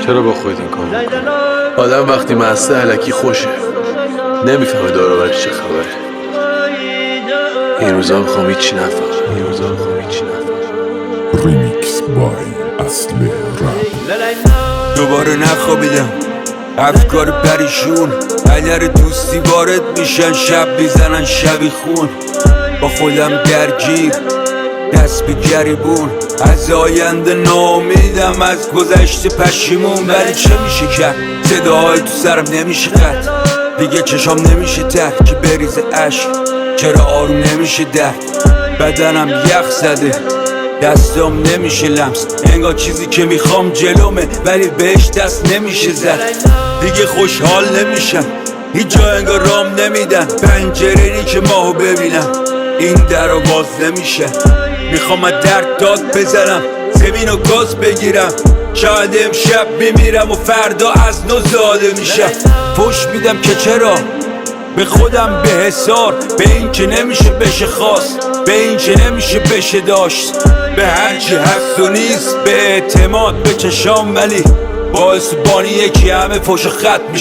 چرا با خودت این کار میکنی؟ آدم وقتی مسته الکی خوشه، نمیفهمه داروبرش چه خبره. این روزا میخوام هیچی نفهمم. ریمیکس بای اصل رپ. دوباره نخوابیدم، افکار پریشون، اگر دوستی وارد میشن شب میزنن شبی خون. با خودم درگیر، دست به گریبون، از آینده ناامیدم، از گذشته پشیمون. ولی چه میشه کرد؟ صداهای تو سرم نمیشه قطع، دیگه چشام نمیشه تر که بریزه عشق. چرا آروم نمیشه درد؟ بدنم یخ زده، دستام نمیشه لمس، انگار چیزی که میخوام جلومه ولی بهش دست نمیشه زد. دیگه خوشحال نمیشم، هیچ جا انگار رام نمیدن، پنجره‌ای که ماهو ببینم این درو باز نمیشه. میخوام از درد داد بزنم، زمین و گاز بگیرم، شاید امشب بمیرم و فردا از نو زاده میشم. فوش میدم که چرا به خودم به حسار، به این که نمیشه بشه خواست، به این که نمیشه بشه داشت، به هرچی هست و نیست، به اعتماد به چشام، ولی باعث بانی یکی همه فوش خط میشه.